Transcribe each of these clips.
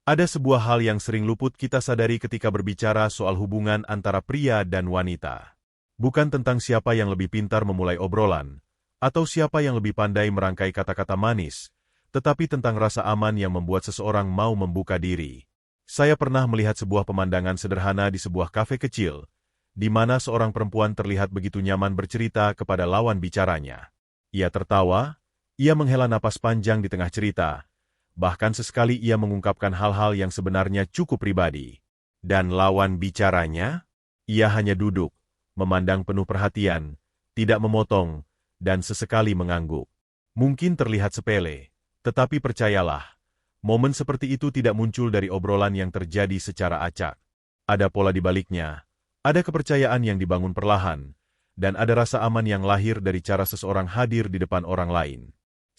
Ada sebuah hal yang sering luput kita sadari ketika berbicara soal hubungan antara pria dan wanita. Bukan tentang siapa yang lebih pintar memulai obrolan, atau siapa yang lebih pandai merangkai kata-kata manis, tetapi tentang rasa aman yang membuat seseorang mau membuka diri. Saya pernah melihat sebuah pemandangan sederhana di sebuah kafe kecil, di mana seorang perempuan terlihat begitu nyaman bercerita kepada lawan bicaranya. Ia tertawa, ia menghela napas panjang di tengah cerita, bahkan sesekali ia mengungkapkan hal-hal yang sebenarnya cukup pribadi. Dan lawan bicaranya? Ia hanya duduk, memandang penuh perhatian, tidak memotong, dan sesekali mengangguk. Mungkin terlihat sepele, tetapi percayalah, momen seperti itu tidak muncul dari obrolan yang terjadi secara acak. Ada pola di baliknya, ada kepercayaan yang dibangun perlahan, dan ada rasa aman yang lahir dari cara seseorang hadir di depan orang lain.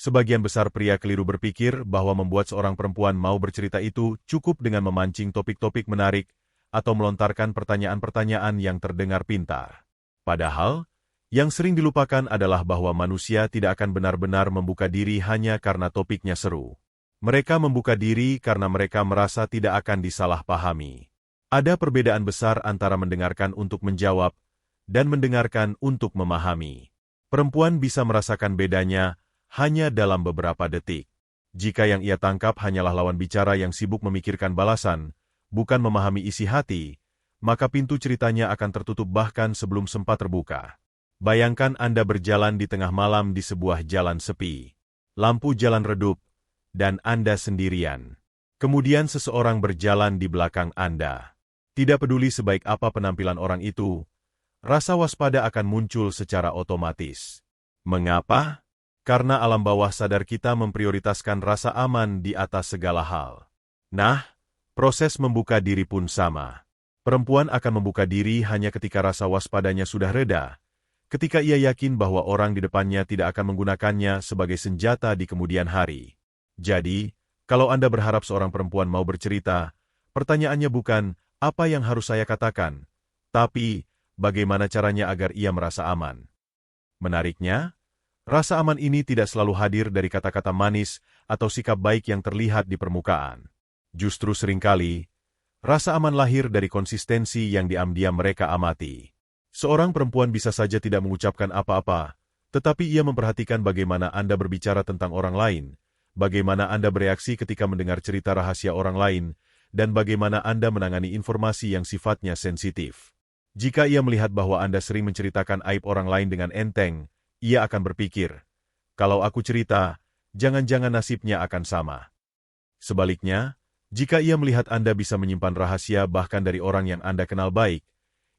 Sebagian besar pria keliru berpikir bahwa membuat seorang perempuan mau bercerita itu cukup dengan memancing topik-topik menarik atau melontarkan pertanyaan-pertanyaan yang terdengar pintar. Padahal, yang sering dilupakan adalah bahwa manusia tidak akan benar-benar membuka diri hanya karena topiknya seru. Mereka membuka diri karena mereka merasa tidak akan disalahpahami. Ada perbedaan besar antara mendengarkan untuk menjawab dan mendengarkan untuk memahami. Perempuan bisa merasakan bedanya hanya dalam beberapa detik. Jika yang ia tangkap hanyalah lawan bicara yang sibuk memikirkan balasan, bukan memahami isi hati, maka pintu ceritanya akan tertutup bahkan sebelum sempat terbuka. Bayangkan Anda berjalan di tengah malam di sebuah jalan sepi. Lampu jalan redup, dan Anda sendirian. Kemudian seseorang berjalan di belakang Anda. Tidak peduli sebaik apa penampilan orang itu, rasa waspada akan muncul secara otomatis. Mengapa? Karena alam bawah sadar kita memprioritaskan rasa aman di atas segala hal. Nah, proses membuka diri pun sama. Perempuan akan membuka diri hanya ketika rasa waspadanya sudah reda, ketika ia yakin bahwa orang di depannya tidak akan menggunakannya sebagai senjata di kemudian hari. Jadi, kalau Anda berharap seorang perempuan mau bercerita, pertanyaannya bukan, apa yang harus saya katakan, tapi, bagaimana caranya agar ia merasa aman. Menariknya, rasa aman ini tidak selalu hadir dari kata-kata manis atau sikap baik yang terlihat di permukaan. Justru seringkali, rasa aman lahir dari konsistensi yang diam-diam mereka amati. Seorang perempuan bisa saja tidak mengucapkan apa-apa, tetapi ia memperhatikan bagaimana Anda berbicara tentang orang lain, bagaimana Anda bereaksi ketika mendengar cerita rahasia orang lain, dan bagaimana Anda menangani informasi yang sifatnya sensitif. Jika ia melihat bahwa Anda sering menceritakan aib orang lain dengan enteng, ia akan berpikir, kalau aku cerita, jangan-jangan nasibnya akan sama. Sebaliknya, jika ia melihat Anda bisa menyimpan rahasia bahkan dari orang yang Anda kenal baik,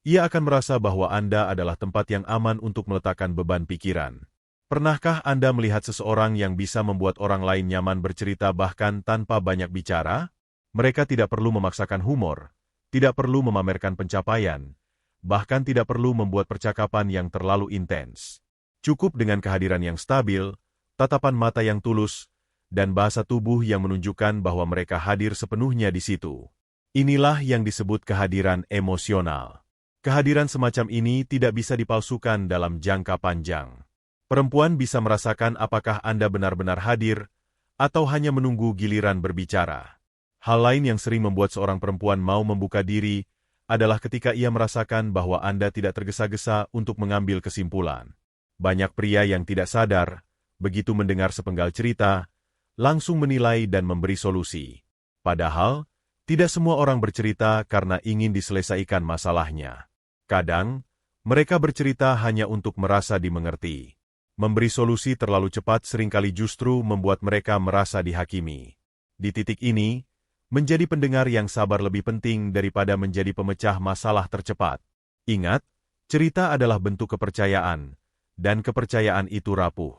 ia akan merasa bahwa Anda adalah tempat yang aman untuk meletakkan beban pikiran. Pernahkah Anda melihat seseorang yang bisa membuat orang lain nyaman bercerita bahkan tanpa banyak bicara? Mereka tidak perlu memaksakan humor, tidak perlu memamerkan pencapaian, bahkan tidak perlu membuat percakapan yang terlalu intens. Cukup dengan kehadiran yang stabil, tatapan mata yang tulus, dan bahasa tubuh yang menunjukkan bahwa mereka hadir sepenuhnya di situ. Inilah yang disebut kehadiran emosional. Kehadiran semacam ini tidak bisa dipalsukan dalam jangka panjang. Perempuan bisa merasakan apakah Anda benar-benar hadir, atau hanya menunggu giliran berbicara. Hal lain yang sering membuat seorang perempuan mau membuka diri, adalah ketika ia merasakan bahwa Anda tidak tergesa-gesa untuk mengambil kesimpulan. Banyak pria yang tidak sadar, begitu mendengar sepenggal cerita, langsung menilai dan memberi solusi. Padahal, tidak semua orang bercerita karena ingin diselesaikan masalahnya. Kadang, mereka bercerita hanya untuk merasa dimengerti. Memberi solusi terlalu cepat seringkali justru membuat mereka merasa dihakimi. Di titik ini, menjadi pendengar yang sabar lebih penting daripada menjadi pemecah masalah tercepat. Ingat, cerita adalah bentuk kepercayaan, dan kepercayaan itu rapuh.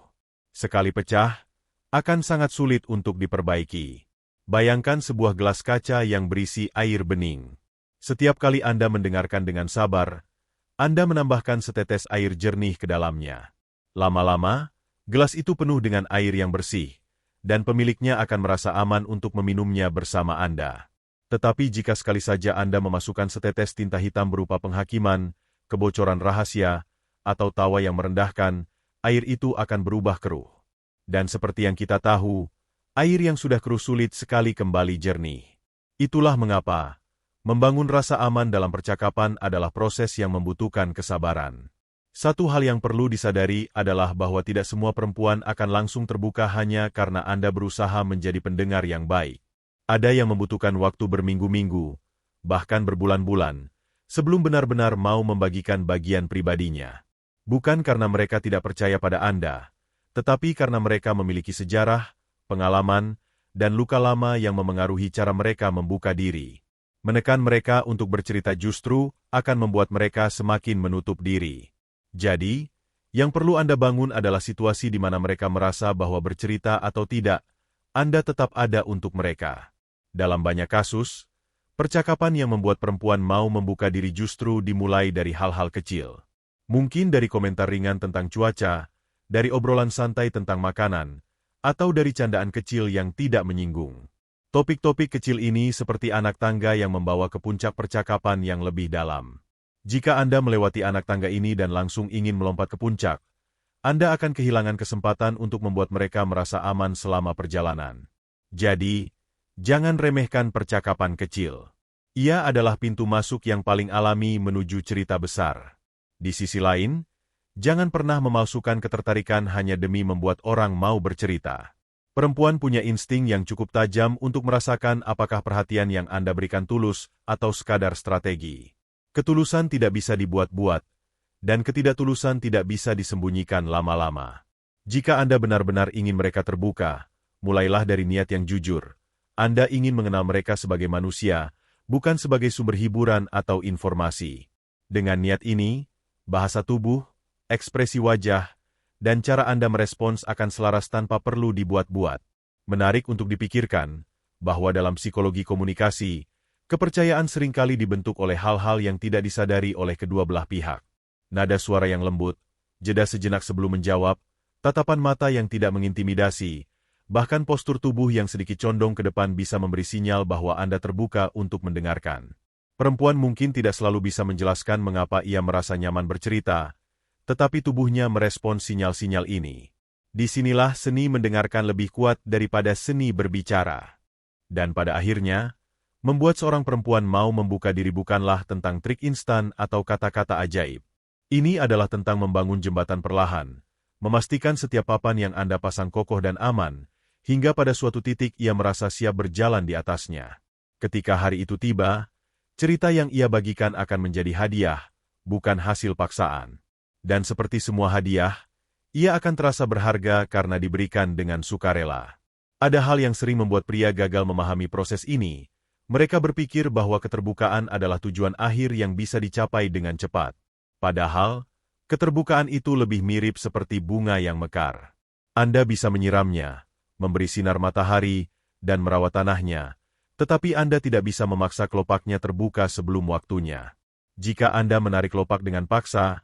Sekali pecah, akan sangat sulit untuk diperbaiki. Bayangkan sebuah gelas kaca yang berisi air bening. Setiap kali Anda mendengarkan dengan sabar, Anda menambahkan setetes air jernih ke dalamnya. Lama-lama, gelas itu penuh dengan air yang bersih, dan pemiliknya akan merasa aman untuk meminumnya bersama Anda. Tetapi jika sekali saja Anda memasukkan setetes tinta hitam berupa penghakiman, kebocoran rahasia, atau tawa yang merendahkan, air itu akan berubah keruh. Dan seperti yang kita tahu, air yang sudah keruh sulit sekali kembali jernih. Itulah mengapa membangun rasa aman dalam percakapan adalah proses yang membutuhkan kesabaran. Satu hal yang perlu disadari adalah bahwa tidak semua perempuan akan langsung terbuka hanya karena Anda berusaha menjadi pendengar yang baik. Ada yang membutuhkan waktu berminggu-minggu, bahkan berbulan-bulan, sebelum benar-benar mau membagikan bagian pribadinya. Bukan karena mereka tidak percaya pada Anda, tetapi karena mereka memiliki sejarah, pengalaman, dan luka lama yang memengaruhi cara mereka membuka diri. Menekan mereka untuk bercerita justru akan membuat mereka semakin menutup diri. Jadi, yang perlu Anda bangun adalah situasi di mana mereka merasa bahwa bercerita atau tidak, Anda tetap ada untuk mereka. Dalam banyak kasus, percakapan yang membuat perempuan mau membuka diri justru dimulai dari hal-hal kecil. Mungkin dari komentar ringan tentang cuaca, dari obrolan santai tentang makanan, atau dari candaan kecil yang tidak menyinggung. Topik-topik kecil ini seperti anak tangga yang membawa ke puncak percakapan yang lebih dalam. Jika Anda melewati anak tangga ini dan langsung ingin melompat ke puncak, Anda akan kehilangan kesempatan untuk membuat mereka merasa aman selama perjalanan. Jadi, jangan remehkan percakapan kecil. Ia adalah pintu masuk yang paling alami menuju cerita besar. Di sisi lain, jangan pernah memalsukan ketertarikan hanya demi membuat orang mau bercerita. Perempuan punya insting yang cukup tajam untuk merasakan apakah perhatian yang Anda berikan tulus atau sekadar strategi. Ketulusan tidak bisa dibuat-buat, dan ketidaktulusan tidak bisa disembunyikan lama-lama. Jika Anda benar-benar ingin mereka terbuka, mulailah dari niat yang jujur. Anda ingin mengenal mereka sebagai manusia, bukan sebagai sumber hiburan atau informasi. Dengan niat ini, bahasa tubuh, ekspresi wajah, dan cara Anda merespons akan selaras tanpa perlu dibuat-buat. Menarik untuk dipikirkan, bahwa dalam psikologi komunikasi, kepercayaan seringkali dibentuk oleh hal-hal yang tidak disadari oleh kedua belah pihak. Nada suara yang lembut, jeda sejenak sebelum menjawab, tatapan mata yang tidak mengintimidasi, bahkan postur tubuh yang sedikit condong ke depan bisa memberi sinyal bahwa Anda terbuka untuk mendengarkan. Perempuan mungkin tidak selalu bisa menjelaskan mengapa ia merasa nyaman bercerita, tetapi tubuhnya merespons sinyal-sinyal ini. Disinilah seni mendengarkan lebih kuat daripada seni berbicara. Dan pada akhirnya, membuat seorang perempuan mau membuka diri bukanlah tentang trik instan atau kata-kata ajaib. Ini adalah tentang membangun jembatan perlahan, memastikan setiap papan yang Anda pasang kokoh dan aman, hingga pada suatu titik ia merasa siap berjalan di atasnya. Ketika hari itu tiba, cerita yang ia bagikan akan menjadi hadiah, bukan hasil paksaan. Dan seperti semua hadiah, ia akan terasa berharga karena diberikan dengan sukarela. Ada hal yang sering membuat pria gagal memahami proses ini. Mereka berpikir bahwa keterbukaan adalah tujuan akhir yang bisa dicapai dengan cepat. Padahal, keterbukaan itu lebih mirip seperti bunga yang mekar. Anda bisa menyiramnya, memberi sinar matahari, dan merawat tanahnya, tetapi Anda tidak bisa memaksa kelopaknya terbuka sebelum waktunya. Jika Anda menarik kelopak dengan paksa,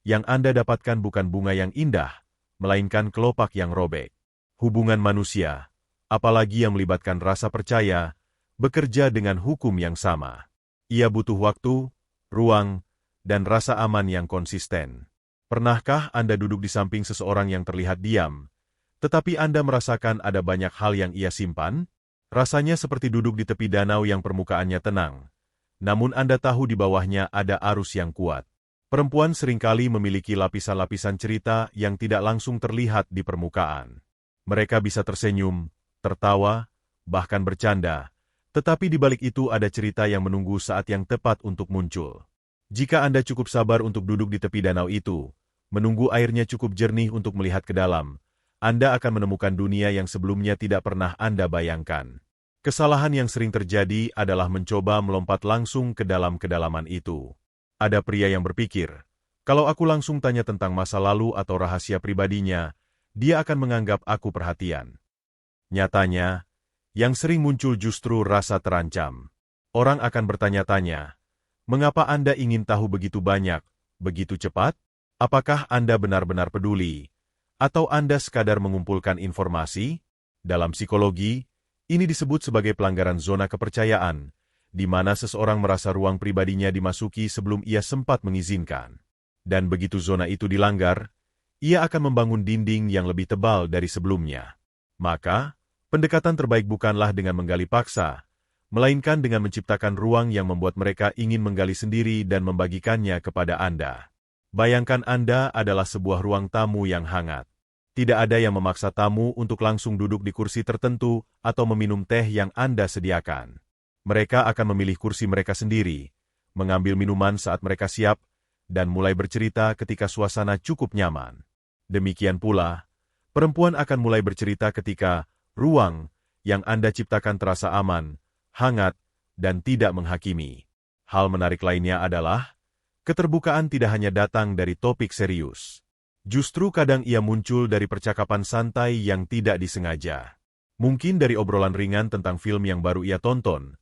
yang Anda dapatkan bukan bunga yang indah, melainkan kelopak yang robek. Hubungan manusia, apalagi yang melibatkan rasa percaya, bekerja dengan hukum yang sama. Ia butuh waktu, ruang, dan rasa aman yang konsisten. Pernahkah Anda duduk di samping seseorang yang terlihat diam, tetapi Anda merasakan ada banyak hal yang ia simpan? Rasanya seperti duduk di tepi danau yang permukaannya tenang, namun Anda tahu di bawahnya ada arus yang kuat. Perempuan seringkali memiliki lapisan-lapisan cerita yang tidak langsung terlihat di permukaan. Mereka bisa tersenyum, tertawa, bahkan bercanda, tetapi di balik itu ada cerita yang menunggu saat yang tepat untuk muncul. Jika Anda cukup sabar untuk duduk di tepi danau itu, menunggu airnya cukup jernih untuk melihat ke dalam, Anda akan menemukan dunia yang sebelumnya tidak pernah Anda bayangkan. Kesalahan yang sering terjadi adalah mencoba melompat langsung ke dalam kedalaman itu. Ada pria yang berpikir, kalau aku langsung tanya tentang masa lalu atau rahasia pribadinya, dia akan menganggap aku perhatian. Nyatanya, yang sering muncul justru rasa terancam. Orang akan bertanya-tanya, mengapa Anda ingin tahu begitu banyak, begitu cepat? Apakah Anda benar-benar peduli? Atau Anda sekadar mengumpulkan informasi? Dalam psikologi, ini disebut sebagai pelanggaran zona kepercayaan, di mana seseorang merasa ruang pribadinya dimasuki sebelum ia sempat mengizinkan. Dan begitu zona itu dilanggar, ia akan membangun dinding yang lebih tebal dari sebelumnya. Maka, pendekatan terbaik bukanlah dengan menggali paksa, melainkan dengan menciptakan ruang yang membuat mereka ingin menggali sendiri dan membagikannya kepada Anda. Bayangkan Anda adalah sebuah ruang tamu yang hangat. Tidak ada yang memaksa tamu untuk langsung duduk di kursi tertentu atau meminum teh yang Anda sediakan. Mereka akan memilih kursi mereka sendiri, mengambil minuman saat mereka siap, dan mulai bercerita ketika suasana cukup nyaman. Demikian pula, perempuan akan mulai bercerita ketika ruang yang Anda ciptakan terasa aman, hangat, dan tidak menghakimi. Hal menarik lainnya adalah, keterbukaan tidak hanya datang dari topik serius. Justru kadang ia muncul dari percakapan santai yang tidak disengaja. Mungkin dari obrolan ringan tentang film yang baru ia tonton,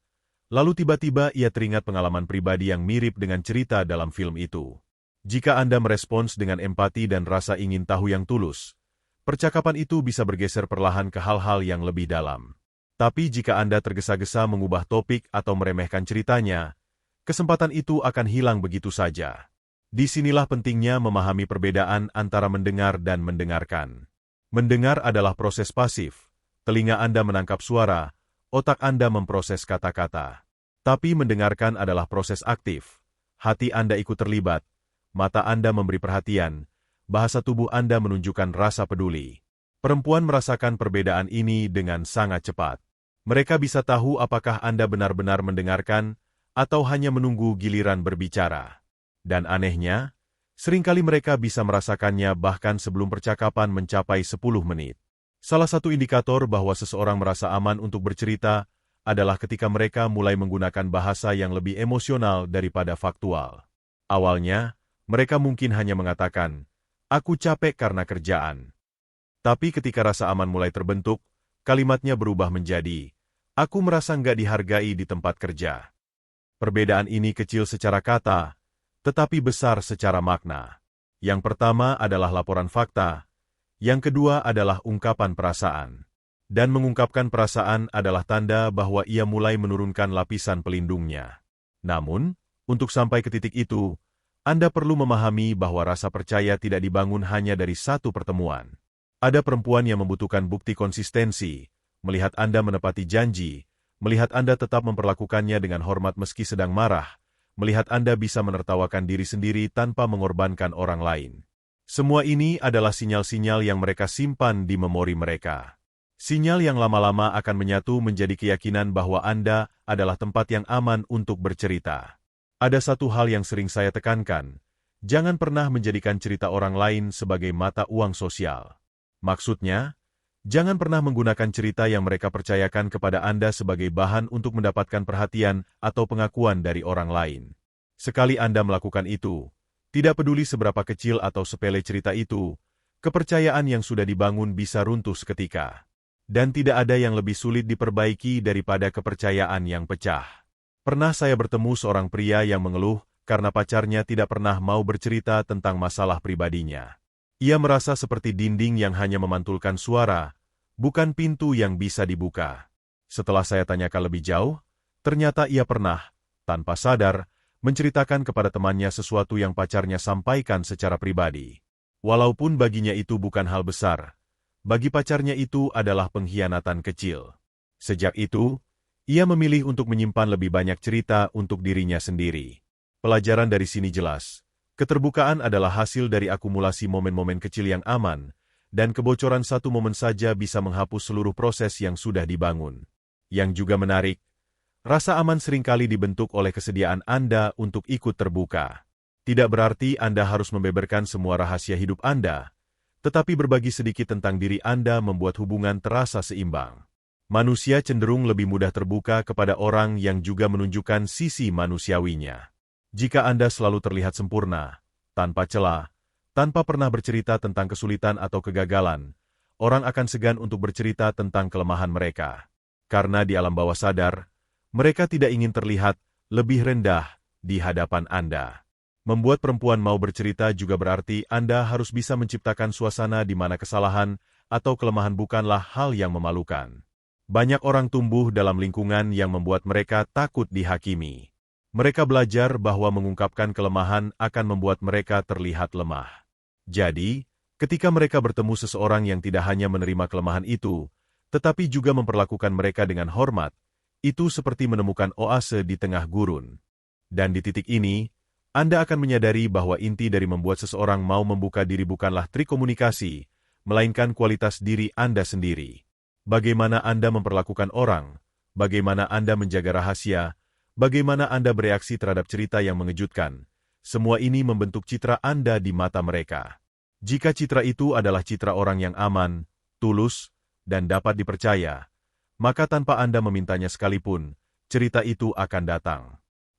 lalu tiba-tiba ia teringat pengalaman pribadi yang mirip dengan cerita dalam film itu. Jika Anda merespons dengan empati dan rasa ingin tahu yang tulus, percakapan itu bisa bergeser perlahan ke hal-hal yang lebih dalam. Tapi jika Anda tergesa-gesa mengubah topik atau meremehkan ceritanya, kesempatan itu akan hilang begitu saja. Disinilah pentingnya memahami perbedaan antara mendengar dan mendengarkan. Mendengar adalah proses pasif. Telinga Anda menangkap suara, otak Anda memproses kata-kata. Tapi mendengarkan adalah proses aktif. Hati Anda ikut terlibat, mata Anda memberi perhatian, bahasa tubuh Anda menunjukkan rasa peduli. Perempuan merasakan perbedaan ini dengan sangat cepat. Mereka bisa tahu apakah Anda benar-benar mendengarkan atau hanya menunggu giliran berbicara. Dan anehnya, seringkali mereka bisa merasakannya bahkan sebelum percakapan mencapai 10 menit. Salah satu indikator bahwa seseorang merasa aman untuk bercerita adalah ketika mereka mulai menggunakan bahasa yang lebih emosional daripada faktual. Awalnya, mereka mungkin hanya mengatakan, "Aku capek karena kerjaan." Tapi ketika rasa aman mulai terbentuk, kalimatnya berubah menjadi, "Aku merasa nggak dihargai di tempat kerja." Perbedaan ini kecil secara kata, tetapi besar secara makna. Yang pertama adalah laporan fakta, yang kedua adalah ungkapan perasaan. Dan mengungkapkan perasaan adalah tanda bahwa ia mulai menurunkan lapisan pelindungnya. Namun, untuk sampai ke titik itu, Anda perlu memahami bahwa rasa percaya tidak dibangun hanya dari satu pertemuan. Ada perempuan yang membutuhkan bukti konsistensi, melihat Anda menepati janji, melihat Anda tetap memperlakukannya dengan hormat meski sedang marah, melihat Anda bisa menertawakan diri sendiri tanpa mengorbankan orang lain. Semua ini adalah sinyal-sinyal yang mereka simpan di memori mereka. Sinyal yang lama-lama akan menyatu menjadi keyakinan bahwa Anda adalah tempat yang aman untuk bercerita. Ada satu hal yang sering saya tekankan, jangan pernah menjadikan cerita orang lain sebagai mata uang sosial. Maksudnya, jangan pernah menggunakan cerita yang mereka percayakan kepada Anda sebagai bahan untuk mendapatkan perhatian atau pengakuan dari orang lain. Sekali Anda melakukan itu, tidak peduli seberapa kecil atau sepele cerita itu, kepercayaan yang sudah dibangun bisa runtuh seketika. Dan tidak ada yang lebih sulit diperbaiki daripada kepercayaan yang pecah. Pernah saya bertemu seorang pria yang mengeluh karena pacarnya tidak pernah mau bercerita tentang masalah pribadinya. Ia merasa seperti dinding yang hanya memantulkan suara, bukan pintu yang bisa dibuka. Setelah saya tanyakan lebih jauh, ternyata ia pernah, tanpa sadar, menceritakan kepada temannya sesuatu yang pacarnya sampaikan secara pribadi. Walaupun baginya itu bukan hal besar, bagi pacarnya itu adalah pengkhianatan kecil. Sejak itu, ia memilih untuk menyimpan lebih banyak cerita untuk dirinya sendiri. Pelajaran dari sini jelas, keterbukaan adalah hasil dari akumulasi momen-momen kecil yang aman, dan kebocoran satu momen saja bisa menghapus seluruh proses yang sudah dibangun. Yang juga menarik, rasa aman seringkali dibentuk oleh kesediaan Anda untuk ikut terbuka. Tidak berarti Anda harus membeberkan semua rahasia hidup Anda, tetapi berbagi sedikit tentang diri Anda membuat hubungan terasa seimbang. Manusia cenderung lebih mudah terbuka kepada orang yang juga menunjukkan sisi manusiawinya. Jika Anda selalu terlihat sempurna, tanpa celah, tanpa pernah bercerita tentang kesulitan atau kegagalan, orang akan segan untuk bercerita tentang kelemahan mereka. Karena di alam bawah sadar, mereka tidak ingin terlihat lebih rendah di hadapan Anda. Membuat perempuan mau bercerita juga berarti Anda harus bisa menciptakan suasana di mana kesalahan atau kelemahan bukanlah hal yang memalukan. Banyak orang tumbuh dalam lingkungan yang membuat mereka takut dihakimi. Mereka belajar bahwa mengungkapkan kelemahan akan membuat mereka terlihat lemah. Jadi, ketika mereka bertemu seseorang yang tidak hanya menerima kelemahan itu, tetapi juga memperlakukan mereka dengan hormat, Itu seperti menemukan oase di tengah gurun. Dan di titik ini, Anda akan menyadari bahwa inti dari membuat seseorang mau membuka diri bukanlah trik komunikasi, melainkan kualitas diri Anda sendiri. Bagaimana Anda memperlakukan orang, bagaimana Anda menjaga rahasia, bagaimana Anda bereaksi terhadap cerita yang mengejutkan, semua ini membentuk citra Anda di mata mereka. Jika citra itu adalah citra orang yang aman, tulus, dan dapat dipercaya, maka tanpa Anda memintanya sekalipun, cerita itu akan datang.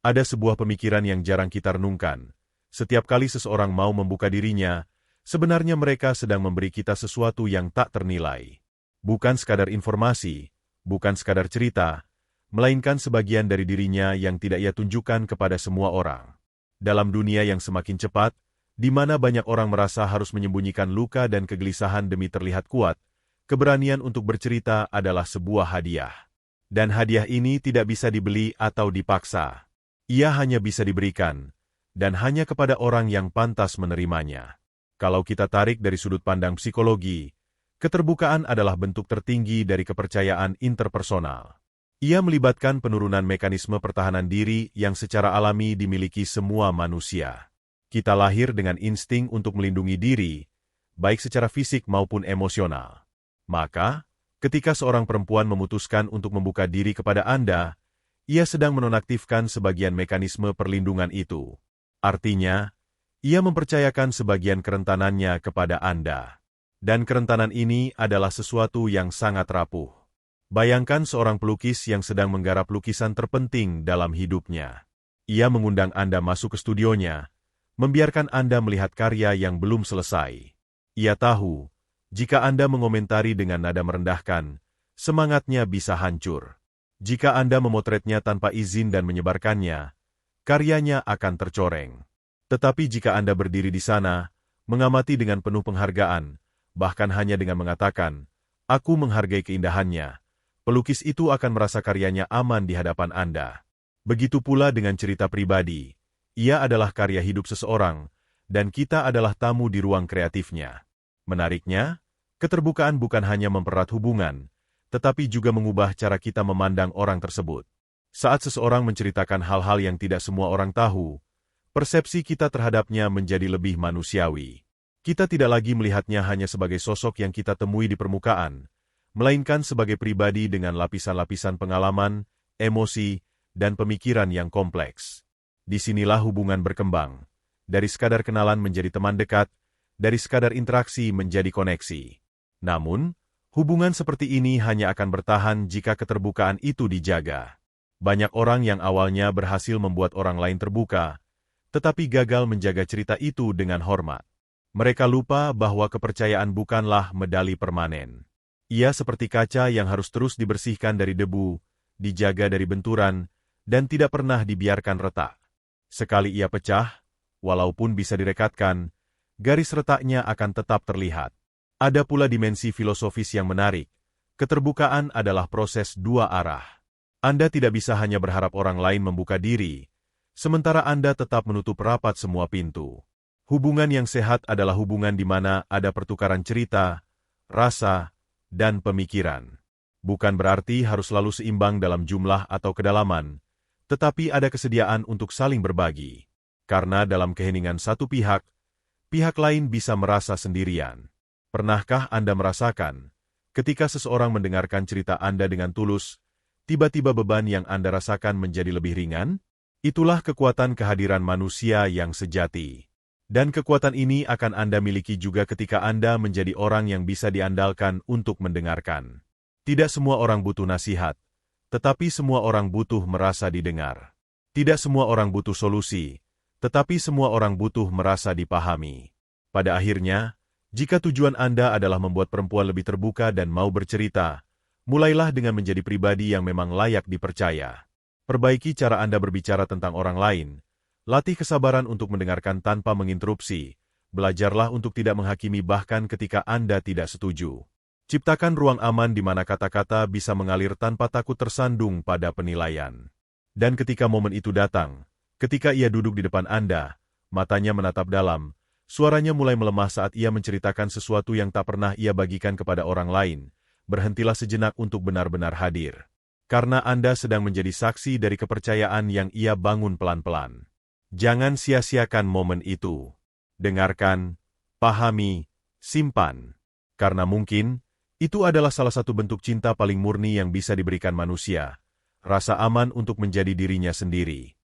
Ada sebuah pemikiran yang jarang kita renungkan. Setiap kali seseorang mau membuka dirinya, sebenarnya mereka sedang memberi kita sesuatu yang tak ternilai. Bukan sekadar informasi, bukan sekadar cerita, melainkan sebagian dari dirinya yang tidak ia tunjukkan kepada semua orang. Dalam dunia yang semakin cepat, di mana banyak orang merasa harus menyembunyikan luka dan kegelisahan demi terlihat kuat, keberanian untuk bercerita adalah sebuah hadiah. Dan hadiah ini tidak bisa dibeli atau dipaksa. Ia hanya bisa diberikan, dan hanya kepada orang yang pantas menerimanya. Kalau kita tarik dari sudut pandang psikologi, keterbukaan adalah bentuk tertinggi dari kepercayaan interpersonal. Ia melibatkan penurunan mekanisme pertahanan diri yang secara alami dimiliki semua manusia. Kita lahir dengan insting untuk melindungi diri, baik secara fisik maupun emosional. Maka, ketika seorang perempuan memutuskan untuk membuka diri kepada Anda, ia sedang menonaktifkan sebagian mekanisme perlindungan itu. Artinya, ia mempercayakan sebagian kerentanannya kepada Anda. Dan kerentanan ini adalah sesuatu yang sangat rapuh. Bayangkan seorang pelukis yang sedang menggarap lukisan terpenting dalam hidupnya. Ia mengundang Anda masuk ke studionya, membiarkan Anda melihat karya yang belum selesai. Ia tahu, jika Anda mengomentari dengan nada merendahkan, semangatnya bisa hancur. Jika Anda memotretnya tanpa izin dan menyebarkannya, karyanya akan tercoreng. Tetapi jika Anda berdiri di sana, mengamati dengan penuh penghargaan, bahkan hanya dengan mengatakan, "Aku menghargai keindahannya," pelukis itu akan merasa karyanya aman di hadapan Anda. Begitu pula dengan cerita pribadi. Ia adalah karya hidup seseorang, dan kita adalah tamu di ruang kreatifnya. Menariknya, keterbukaan bukan hanya mempererat hubungan, tetapi juga mengubah cara kita memandang orang tersebut. Saat seseorang menceritakan hal-hal yang tidak semua orang tahu, persepsi kita terhadapnya menjadi lebih manusiawi. Kita tidak lagi melihatnya hanya sebagai sosok yang kita temui di permukaan, melainkan sebagai pribadi dengan lapisan-lapisan pengalaman, emosi, dan pemikiran yang kompleks. Disinilah hubungan berkembang. Dari sekadar kenalan menjadi teman dekat, dari sekadar interaksi menjadi koneksi. Namun, hubungan seperti ini hanya akan bertahan jika keterbukaan itu dijaga. Banyak orang yang awalnya berhasil membuat orang lain terbuka, tetapi gagal menjaga cerita itu dengan hormat. Mereka lupa bahwa kepercayaan bukanlah medali permanen. Ia seperti kaca yang harus terus dibersihkan dari debu, dijaga dari benturan, dan tidak pernah dibiarkan retak. Sekali ia pecah, walaupun bisa direkatkan, garis retaknya akan tetap terlihat. Ada pula dimensi filosofis yang menarik. Keterbukaan adalah proses dua arah. Anda tidak bisa hanya berharap orang lain membuka diri, sementara Anda tetap menutup rapat semua pintu. Hubungan yang sehat adalah hubungan di mana ada pertukaran cerita, rasa, dan pemikiran. Bukan berarti harus selalu seimbang dalam jumlah atau kedalaman, tetapi ada kesediaan untuk saling berbagi. Karena dalam keheningan satu pihak, pihak lain bisa merasa sendirian. Pernahkah Anda merasakan, ketika seseorang mendengarkan cerita Anda dengan tulus, tiba-tiba beban yang Anda rasakan menjadi lebih ringan? Itulah kekuatan kehadiran manusia yang sejati. Dan kekuatan ini akan Anda miliki juga ketika Anda menjadi orang yang bisa diandalkan untuk mendengarkan. Tidak semua orang butuh nasihat, tetapi semua orang butuh merasa didengar. Tidak semua orang butuh solusi, tetapi semua orang butuh merasa dipahami. Pada akhirnya, jika tujuan Anda adalah membuat perempuan lebih terbuka dan mau bercerita, mulailah dengan menjadi pribadi yang memang layak dipercaya. Perbaiki cara Anda berbicara tentang orang lain. Latih kesabaran untuk mendengarkan tanpa menginterupsi. Belajarlah untuk tidak menghakimi bahkan ketika Anda tidak setuju. Ciptakan ruang aman di mana kata-kata bisa mengalir tanpa takut tersandung pada penilaian. Dan ketika momen itu datang, ketika ia duduk di depan Anda, matanya menatap dalam, suaranya mulai melemah saat ia menceritakan sesuatu yang tak pernah ia bagikan kepada orang lain. Berhentilah sejenak untuk benar-benar hadir. karena Anda sedang menjadi saksi dari kepercayaan yang ia bangun pelan-pelan. Jangan sia-siakan momen itu. Dengarkan, pahami, simpan. Karena mungkin, itu adalah salah satu bentuk cinta paling murni yang bisa diberikan manusia. Rasa aman untuk menjadi dirinya sendiri.